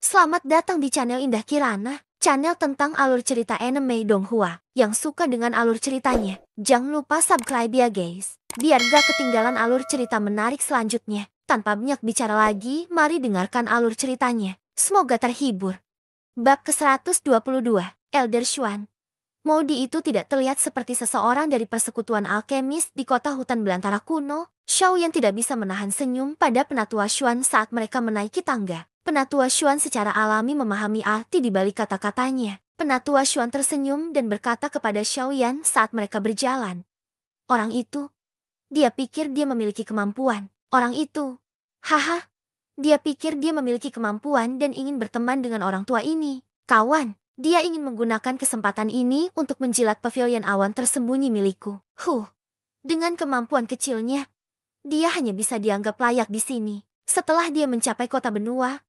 Selamat datang di channel Indah Kirana, channel tentang alur cerita anime Donghua. Yang suka dengan alur ceritanya, jangan lupa subscribe ya guys, biar gak ketinggalan alur cerita menarik selanjutnya. Tanpa banyak bicara lagi, mari dengarkan alur ceritanya. Semoga terhibur. Bab ke-122, Elder Xuan. Modi itu tidak terlihat seperti seseorang dari persekutuan alkemis di kota hutan belantara kuno. Xiao yang tidak bisa menahan senyum pada penatua Xuan saat mereka menaiki tangga. Penatua Xuan secara alami memahami arti di balik kata-katanya. Penatua Xuan tersenyum dan berkata kepada Xiao Yan saat mereka berjalan. Orang itu, dia pikir dia memiliki kemampuan. Orang itu, haha, dia pikir dia memiliki kemampuan dan ingin berteman dengan orang tua ini. Kawan, dia ingin menggunakan kesempatan ini untuk menjilat pavilion awan tersembunyi milikku. Dengan kemampuan kecilnya, dia hanya bisa dianggap layak di sini. Setelah dia mencapai kota benua,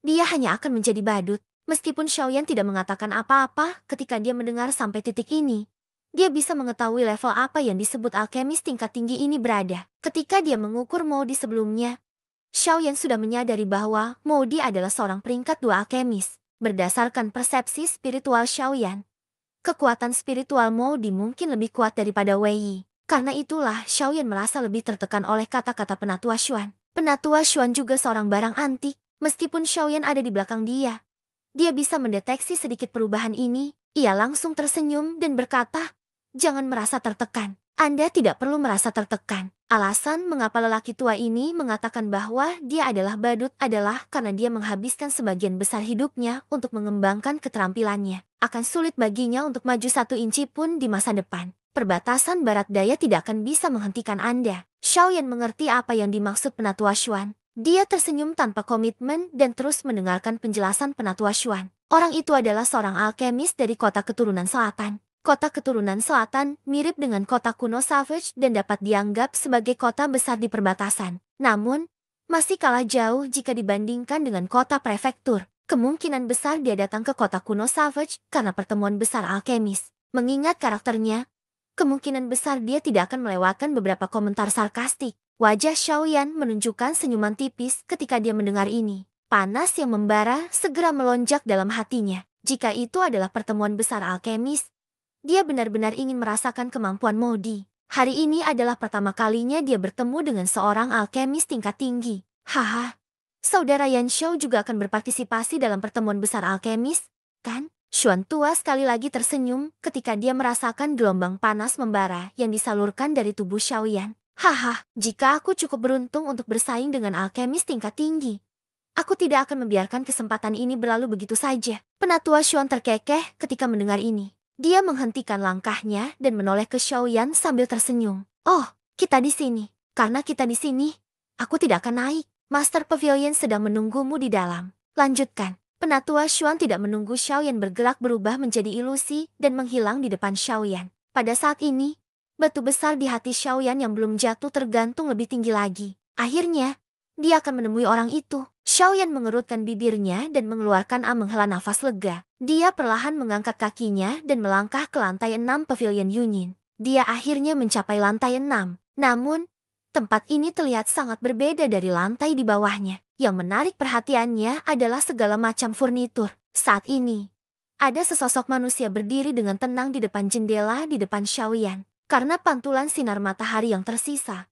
dia hanya akan menjadi badut. Meskipun Xiaoyan tidak mengatakan apa-apa ketika dia mendengar sampai titik ini, dia bisa mengetahui level apa yang disebut alkemis tingkat tinggi ini berada. Ketika dia mengukur Modi sebelumnya, Xiaoyan sudah menyadari bahwa Modi adalah seorang peringkat 2 alkemis. Berdasarkan persepsi spiritual Xiaoyan, kekuatan spiritual Modi mungkin lebih kuat daripada Wei Yi. Karena itulah Xiaoyan merasa lebih tertekan oleh kata-kata penatua Xuan. Penatua Xuan juga seorang barang antik. Meskipun Xiaoyan ada di belakang dia bisa mendeteksi sedikit perubahan ini. Ia langsung tersenyum dan berkata, "Jangan merasa tertekan. Anda tidak perlu merasa tertekan." Alasan mengapa lelaki tua ini mengatakan bahwa dia adalah badut adalah karena dia menghabiskan sebagian besar hidupnya untuk mengembangkan keterampilannya. Akan sulit baginya untuk maju 1 inci pun di masa depan. Perbatasan barat daya tidak akan bisa menghentikan Anda. Xiaoyan mengerti apa yang dimaksud penatua Xuan. Dia tersenyum tanpa komitmen dan terus mendengarkan penjelasan penatua Xuan. Orang itu adalah seorang alkemis dari kota keturunan selatan. Kota keturunan selatan mirip dengan kota kuno Savage dan dapat dianggap sebagai kota besar di perbatasan. Namun, masih kalah jauh jika dibandingkan dengan kota prefektur. Kemungkinan besar dia datang ke kota kuno Savage karena pertemuan besar alkemis. Mengingat karakternya, kemungkinan besar dia tidak akan melewatkan beberapa komentar sarkastik. Wajah Xiaoyan menunjukkan senyuman tipis ketika dia mendengar ini. Panas yang membara segera melonjak dalam hatinya. Jika itu adalah pertemuan besar alkemis, dia benar-benar ingin merasakan kemampuan Modi. Hari ini adalah pertama kalinya dia bertemu dengan seorang alkemis tingkat tinggi. Haha, saudara Yan Xiao juga akan berpartisipasi dalam pertemuan besar alkemis, kan? Xuan tua sekali lagi tersenyum ketika dia merasakan gelombang panas membara yang disalurkan dari tubuh Xiaoyan. Haha, jika aku cukup beruntung untuk bersaing dengan alkemis tingkat tinggi, aku tidak akan membiarkan kesempatan ini berlalu begitu saja. Penatua Xuan terkekeh ketika mendengar ini. Dia menghentikan langkahnya dan menoleh ke Xiaoyan sambil tersenyum. Oh, kita di sini. Karena kita di sini, aku tidak akan naik. Master Pavilion sedang menunggumu di dalam. Lanjutkan. Penatua Xuan tidak menunggu Xiaoyan bergerak berubah menjadi ilusi dan menghilang di depan Xiaoyan. Pada saat ini, batu besar di hati Xiaoyan yang belum jatuh tergantung lebih tinggi lagi. Akhirnya, dia akan menemui orang itu. Xiaoyan mengerutkan bibirnya dan mengeluarkan menghela nafas lega. Dia perlahan mengangkat kakinya dan melangkah ke lantai 6 Pavilion Yunin. Dia akhirnya mencapai lantai 6. Namun, tempat ini terlihat sangat berbeda dari lantai di bawahnya. Yang menarik perhatiannya adalah segala macam furnitur. Saat ini, ada sesosok manusia berdiri dengan tenang di depan jendela di depan Xiaoyan. Karena pantulan sinar matahari yang tersisa,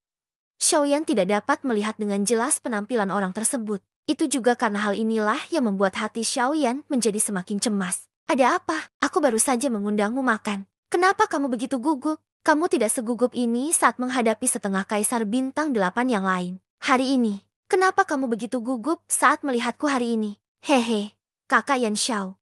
Xiaoyan tidak dapat melihat dengan jelas penampilan orang tersebut. Itu juga karena hal inilah yang membuat hati Xiaoyan menjadi semakin cemas. Ada apa? Aku baru saja mengundangmu makan. Kenapa kamu begitu gugup? Kamu tidak segugup ini saat menghadapi setengah kaisar bintang 8 yang lain. Hari ini, kenapa kamu begitu gugup saat melihatku hari ini? Hehe, kakak Yan Xiao.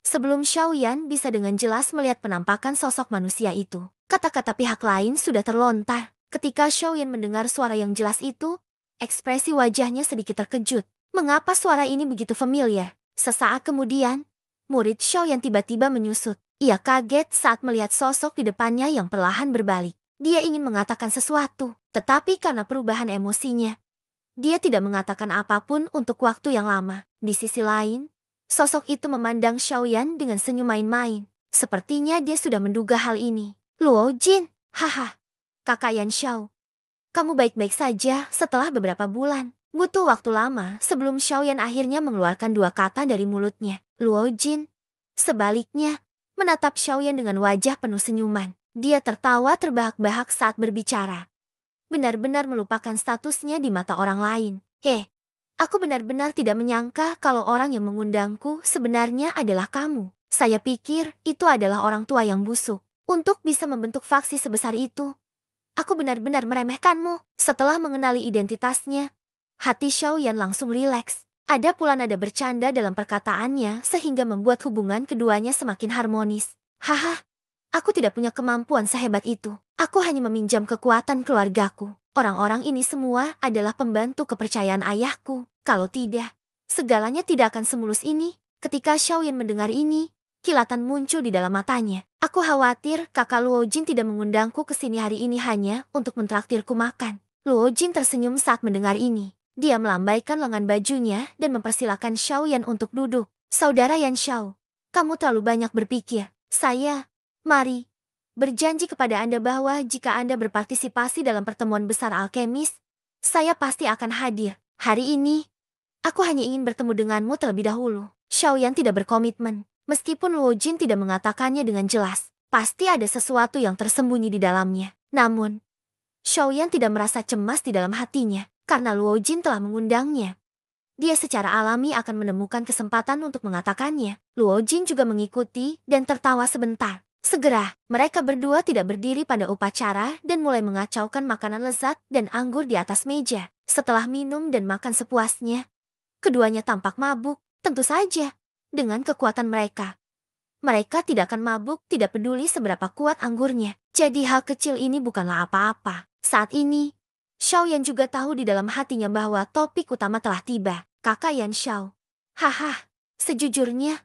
Sebelum Xiaoyan bisa dengan jelas melihat penampakan sosok manusia itu, kata-kata pihak lain sudah terlontar. Ketika Xiaoyan mendengar suara yang jelas itu, ekspresi wajahnya sedikit terkejut. Mengapa suara ini begitu familiar? Sesaat kemudian, murid Xiaoyan tiba-tiba menyusut. Ia kaget saat melihat sosok di depannya yang perlahan berbalik. Dia ingin mengatakan sesuatu, tetapi karena perubahan emosinya, dia tidak mengatakan apapun untuk waktu yang lama. Di sisi lain, sosok itu memandang Xiaoyan dengan senyum main-main. Sepertinya dia sudah menduga hal ini. Luo Jin, haha. Kakak Yan Xiao, kamu baik-baik saja setelah beberapa bulan. Butuh waktu lama sebelum Xiaoyan akhirnya mengeluarkan dua kata dari mulutnya. Luo Jin. Sebaliknya, menatap Xiaoyan dengan wajah penuh senyuman. Dia tertawa terbahak-bahak saat berbicara. Benar-benar melupakan statusnya di mata orang lain. Aku benar-benar tidak menyangka kalau orang yang mengundangku sebenarnya adalah kamu. Saya pikir itu adalah orang tua yang busuk. Untuk bisa membentuk faksi sebesar itu, aku benar-benar meremehkanmu. Setelah mengenali identitasnya, hati Xiaoyan langsung rileks. Ada pula nada bercanda dalam perkataannya sehingga membuat hubungan keduanya semakin harmonis. Haha, aku tidak punya kemampuan sehebat itu. Aku hanya meminjam kekuatan keluargaku. Orang-orang ini semua adalah pembantu kepercayaan ayahku. Kalau tidak, segalanya tidak akan semulus ini. Ketika Xiaoyan mendengar ini, kilatan muncul di dalam matanya. Aku khawatir kakak Luo Jin tidak mengundangku ke sini hari ini hanya untuk mentraktirku makan. Luo Jin tersenyum saat mendengar ini. Dia melambaikan lengan bajunya dan mempersilahkan Xiaoyan untuk duduk. Saudara Yan Xiao, kamu terlalu banyak berpikir. Mari, berjanji kepada Anda bahwa jika Anda berpartisipasi dalam pertemuan besar alkemis, saya pasti akan hadir. Hari ini, aku hanya ingin bertemu denganmu terlebih dahulu. Xiaoyan tidak berkomitmen. Meskipun Luo Jin tidak mengatakannya dengan jelas, pasti ada sesuatu yang tersembunyi di dalamnya. Namun, Xiaoyan tidak merasa cemas di dalam hatinya, karena Luo Jin telah mengundangnya. Dia secara alami akan menemukan kesempatan untuk mengatakannya. Luo Jin juga mengikuti dan tertawa sebentar. Segera, mereka berdua tidak berdiri pada upacara dan mulai mengacaukan makanan lezat dan anggur di atas meja. Setelah minum dan makan sepuasnya, keduanya tampak mabuk, tentu saja. Dengan kekuatan mereka, mereka tidak akan mabuk tidak peduli seberapa kuat anggurnya. Jadi hal kecil ini bukanlah apa-apa. Saat ini, Xiaoyan juga tahu di dalam hatinya bahwa topik utama telah tiba. Kakak Yan Xiao. Haha, sejujurnya,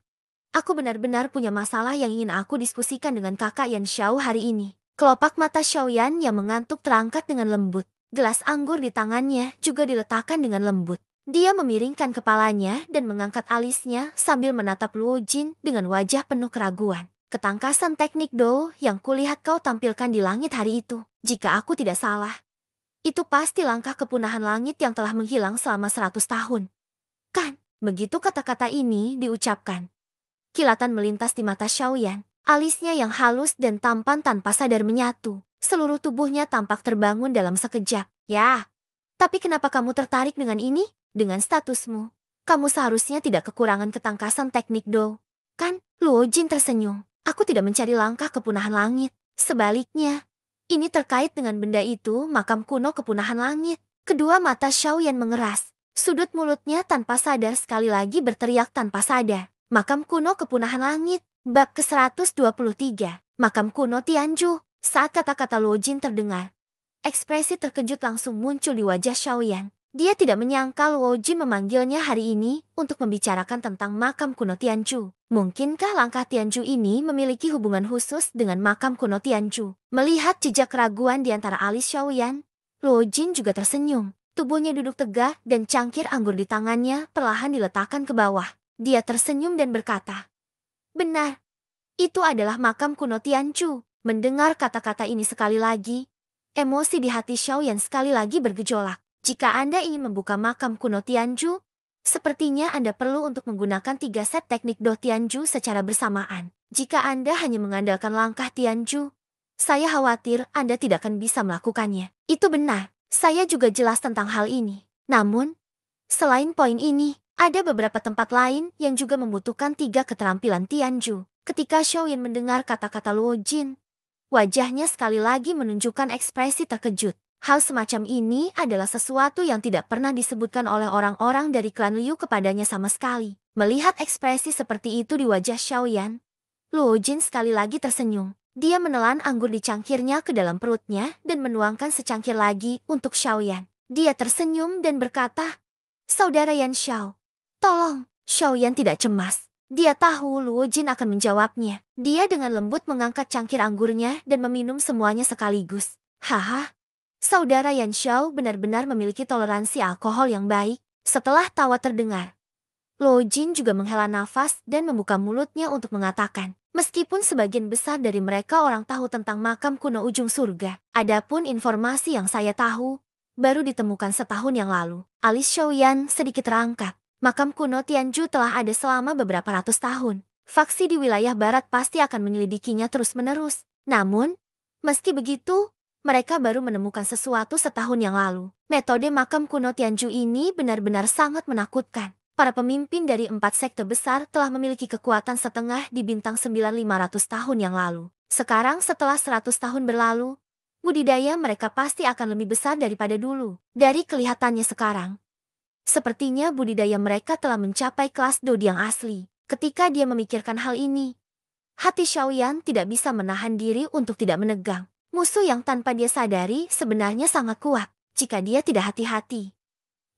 aku benar-benar punya masalah yang ingin aku diskusikan dengan kakak Yan Xiao hari ini. Kelopak mata Xiaoyan yang mengantuk terangkat dengan lembut. Gelas anggur di tangannya juga diletakkan dengan lembut. Dia memiringkan kepalanya dan mengangkat alisnya sambil menatap Luo Jin dengan wajah penuh keraguan. Ketangkasan teknik Do yang kulihat kau tampilkan di langit hari itu. Jika aku tidak salah, itu pasti langkah kepunahan langit yang telah menghilang selama 100 tahun. Kan, begitu kata-kata ini diucapkan. Kilatan melintas di mata Xiaoyan. Alisnya yang halus dan tampan tanpa sadar menyatu. Seluruh tubuhnya tampak terbangun dalam sekejap. Ya, tapi kenapa kamu tertarik dengan ini? Dengan statusmu, kamu seharusnya tidak kekurangan ketangkasan teknik Do. Kan? Luo Jin tersenyum. Aku tidak mencari langkah kepunahan langit. Sebaliknya, ini terkait dengan benda itu makam kuno kepunahan langit. Kedua mata Xiaoyan mengeras. Sudut mulutnya tanpa sadar sekali lagi berteriak tanpa sadar. Makam kuno kepunahan langit. Bab ke-123. Makam kuno Tianju. Saat kata-kata Luo Jin terdengar, ekspresi terkejut langsung muncul di wajah Xiaoyan. Dia tidak menyangka Luo Jin memanggilnya hari ini untuk membicarakan tentang makam kuno Tianju. Mungkinkah langkah Tianju ini memiliki hubungan khusus dengan makam kuno Tianju? Melihat jejak keraguan di antara alis Xiaoyan, Luo Jin juga tersenyum. Tubuhnya duduk tegak dan cangkir anggur di tangannya perlahan diletakkan ke bawah. Dia tersenyum dan berkata, "Benar, itu adalah makam kuno Tianju." Mendengar kata-kata ini sekali lagi, emosi di hati Xiaoyan sekali lagi bergejolak. Jika Anda ingin membuka makam kuno Tianju, sepertinya Anda perlu untuk menggunakan 3 set teknik Do Tianju secara bersamaan. Jika Anda hanya mengandalkan langkah Tianju, saya khawatir Anda tidak akan bisa melakukannya. Itu benar, saya juga jelas tentang hal ini. Namun, selain poin ini, ada beberapa tempat lain yang juga membutuhkan 3 keterampilan Tianju. Ketika Xiaoyan mendengar kata-kata Luo Jin, wajahnya sekali lagi menunjukkan ekspresi terkejut. Hal semacam ini adalah sesuatu yang tidak pernah disebutkan oleh orang-orang dari klan Liu kepadanya sama sekali. Melihat ekspresi seperti itu di wajah Xiaoyan, Luo Jin sekali lagi tersenyum. Dia menelan anggur di cangkirnya ke dalam perutnya dan menuangkan secangkir lagi untuk Xiaoyan. Dia tersenyum dan berkata, "Saudara Yan Xiao, tolong." Xiaoyan tidak cemas. Dia tahu Luo Jin akan menjawabnya. Dia dengan lembut mengangkat cangkir anggurnya dan meminum semuanya sekaligus. Haha. Saudara Yan Xiao benar-benar memiliki toleransi alkohol yang baik. Setelah tawa terdengar, Luo Jin juga menghela nafas dan membuka mulutnya untuk mengatakan, meskipun sebagian besar dari mereka orang tahu tentang makam kuno ujung surga, adapun informasi yang saya tahu, baru ditemukan setahun yang lalu. Alis Xiaoyan sedikit terangkat. Makam kuno Tianju telah ada selama beberapa ratus tahun. Faksi di wilayah barat pasti akan menyelidikinya terus-menerus. Namun, meski begitu, mereka baru menemukan sesuatu setahun yang lalu. Metode makam kuno Tianju ini benar-benar sangat menakutkan. Para pemimpin dari 4 sekte besar telah memiliki kekuatan setengah di bintang 9500 tahun yang lalu. Sekarang setelah 100 tahun berlalu, budidaya mereka pasti akan lebih besar daripada dulu. Dari kelihatannya sekarang, sepertinya budidaya mereka telah mencapai kelas Dodi yang asli. Ketika dia memikirkan hal ini, hati Xiaoyan tidak bisa menahan diri untuk tidak menegang. Musuh yang tanpa dia sadari sebenarnya sangat kuat. Jika dia tidak hati-hati,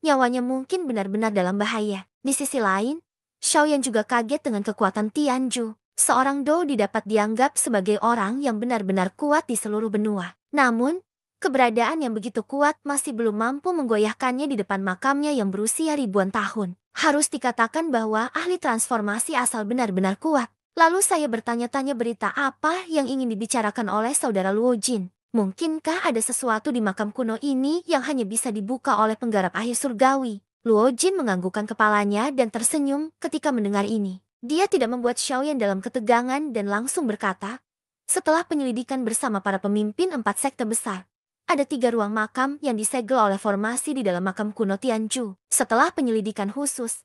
nyawanya mungkin benar-benar dalam bahaya. Di sisi lain, Xiaoyan juga kaget dengan kekuatan Tianju. Seorang Dou dapat dianggap sebagai orang yang benar-benar kuat di seluruh benua. Namun, keberadaan yang begitu kuat masih belum mampu menggoyahkannya di depan makamnya yang berusia ribuan tahun. Harus dikatakan bahwa ahli transformasi asal benar-benar kuat. Lalu saya bertanya-tanya berita apa yang ingin dibicarakan oleh saudara Luo Jin. Mungkinkah ada sesuatu di makam kuno ini yang hanya bisa dibuka oleh penggarap akhir surgawi? Luo Jin menganggukkan kepalanya dan tersenyum ketika mendengar ini. Dia tidak membuat Xiaoyan dalam ketegangan dan langsung berkata, setelah penyelidikan bersama para pemimpin 4 sekte besar, ada 3 ruang makam yang disegel oleh formasi di dalam makam kuno Tianju. Setelah penyelidikan khusus,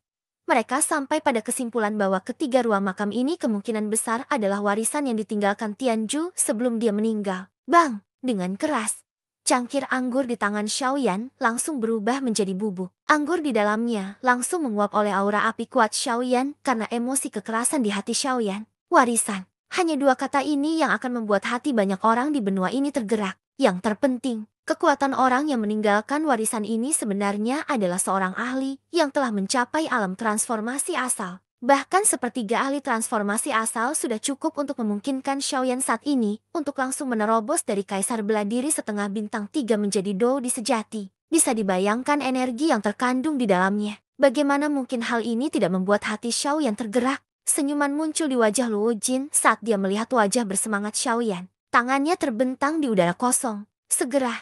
mereka sampai pada kesimpulan bahwa ketiga ruang makam ini kemungkinan besar adalah warisan yang ditinggalkan Tianju sebelum dia meninggal. Bang! Dengan keras, cangkir anggur di tangan Xiaoyan langsung berubah menjadi bubuk. Anggur di dalamnya langsung menguap oleh aura api kuat Xiaoyan karena emosi kekerasan di hati Xiaoyan. Warisan. Hanya 2 kata ini yang akan membuat hati banyak orang di benua ini tergerak. Yang terpenting, kekuatan orang yang meninggalkan warisan ini sebenarnya adalah seorang ahli yang telah mencapai alam transformasi asal. Bahkan sepertiga ahli transformasi asal sudah cukup untuk memungkinkan Xiaoyan saat ini untuk langsung menerobos dari Kaisar Bela Diri setengah bintang 3 menjadi Dou di sejati. Bisa dibayangkan energi yang terkandung di dalamnya. Bagaimana mungkin hal ini tidak membuat hati Xiaoyan tergerak? Senyuman muncul di wajah Luo Jin saat dia melihat wajah bersemangat Xiaoyan. Tangannya terbentang di udara kosong. Segera,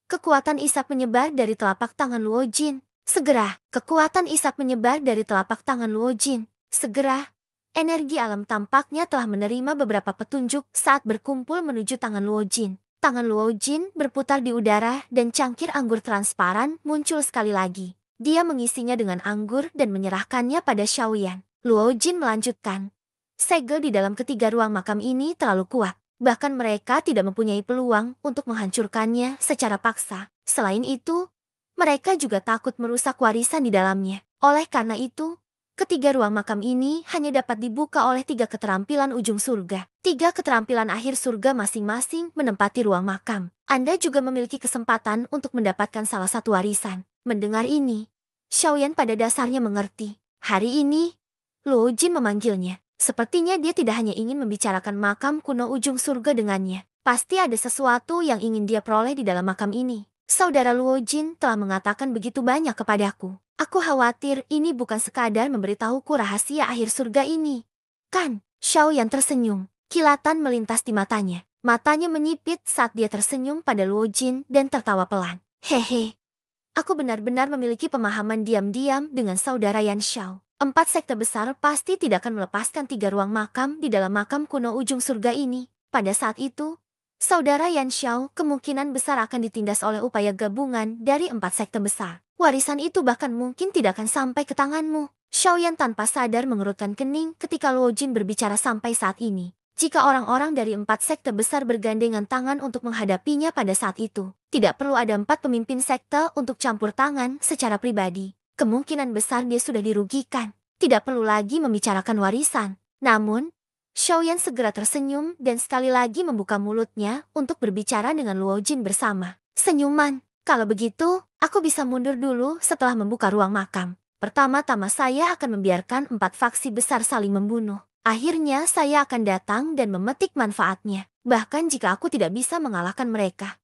kekuatan isap menyebar dari telapak tangan Luo Jin. Segera, kekuatan isap menyebar dari telapak tangan Luo Jin. Segera, energi alam tampaknya telah menerima beberapa petunjuk saat berkumpul menuju tangan Luo Jin. Tangan Luo Jin berputar di udara dan cangkir anggur transparan muncul sekali lagi. Dia mengisinya dengan anggur dan menyerahkannya pada Xiaoyan. Luo Jin melanjutkan, segel di dalam ketiga ruang makam ini terlalu kuat. Bahkan mereka tidak mempunyai peluang untuk menghancurkannya secara paksa. Selain itu, mereka juga takut merusak warisan di dalamnya. Oleh karena itu, ketiga ruang makam ini hanya dapat dibuka oleh 3 keterampilan ujung surga. 3 keterampilan akhir surga masing-masing menempati ruang makam. Anda juga memiliki kesempatan untuk mendapatkan salah satu warisan. Mendengar ini, Xiaoyan pada dasarnya mengerti. Hari ini, Luo Jin memanggilnya. Sepertinya dia tidak hanya ingin membicarakan makam kuno ujung surga dengannya. Pasti ada sesuatu yang ingin dia peroleh di dalam makam ini. Saudara Luo Jin telah mengatakan begitu banyak kepadaku. Aku khawatir ini bukan sekadar memberitahuku rahasia akhir surga ini. Kan? Xiaoyan tersenyum. Kilatan melintas di matanya. Matanya menyipit saat dia tersenyum pada Luo Jin dan tertawa pelan. Hehe. Aku benar-benar memiliki pemahaman diam-diam dengan saudara Yan Xiao. 4 sekte besar pasti tidak akan melepaskan 3 ruang makam di dalam makam kuno ujung surga ini. Pada saat itu, saudara Yan Xiao kemungkinan besar akan ditindas oleh upaya gabungan dari 4 sekte besar. Warisan itu bahkan mungkin tidak akan sampai ke tanganmu. Xiaoyan tanpa sadar mengerutkan kening ketika Luo Jin berbicara sampai saat ini. Jika orang-orang dari 4 sekte besar bergandengan tangan untuk menghadapinya pada saat itu, tidak perlu ada 4 pemimpin sekte untuk campur tangan secara pribadi. Kemungkinan besar dia sudah dirugikan. Tidak perlu lagi membicarakan warisan. Namun, Xiaoyan segera tersenyum dan sekali lagi membuka mulutnya untuk berbicara dengan Luo Jin bersama. Senyuman, kalau begitu, aku bisa mundur dulu setelah membuka ruang makam. Pertama-tama saya akan membiarkan 4 faksi besar saling membunuh. Akhirnya saya akan datang dan memetik manfaatnya. Bahkan jika aku tidak bisa mengalahkan mereka,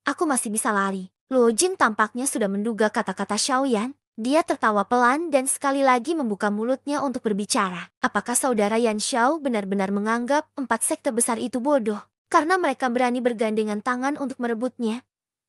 aku masih bisa lari. Luo Jin tampaknya sudah menduga kata-kata Xiaoyan. Dia tertawa pelan dan sekali lagi membuka mulutnya untuk berbicara. Apakah saudara Yan Xiao benar-benar menganggap 4 sekte besar itu bodoh? Karena mereka berani bergandengan tangan untuk merebutnya.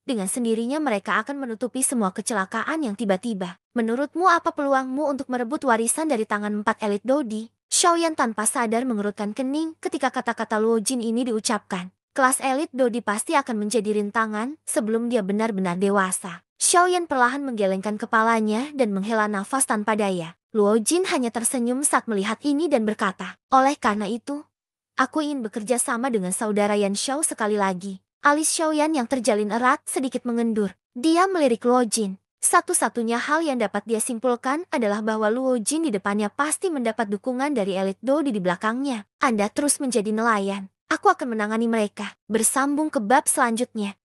dengan sendirinya mereka akan menutupi semua kecelakaan yang tiba-tiba. Menurutmu apa peluangmu untuk merebut warisan dari tangan 4 elit Dodi? Xiaoyan tanpa sadar mengerutkan kening ketika kata-kata Luo Jin ini diucapkan. Kelas elit Dodi pasti akan menjadi rintangan sebelum dia benar-benar dewasa. Xiaoyan perlahan menggelengkan kepalanya dan menghela nafas tanpa daya. Luo Jin hanya tersenyum saat melihat ini dan berkata, oleh karena itu, aku ingin bekerja sama dengan saudara Yan Xiao sekali lagi. Alis Xiaoyan yang terjalin erat sedikit mengendur. Dia melirik Luo Jin. Satu-satunya hal yang dapat dia simpulkan adalah bahwa Luo Jin di depannya pasti mendapat dukungan dari elit Dodi di belakangnya. Anda terus menjadi nelayan. Aku akan menangani mereka. Bersambung ke bab selanjutnya.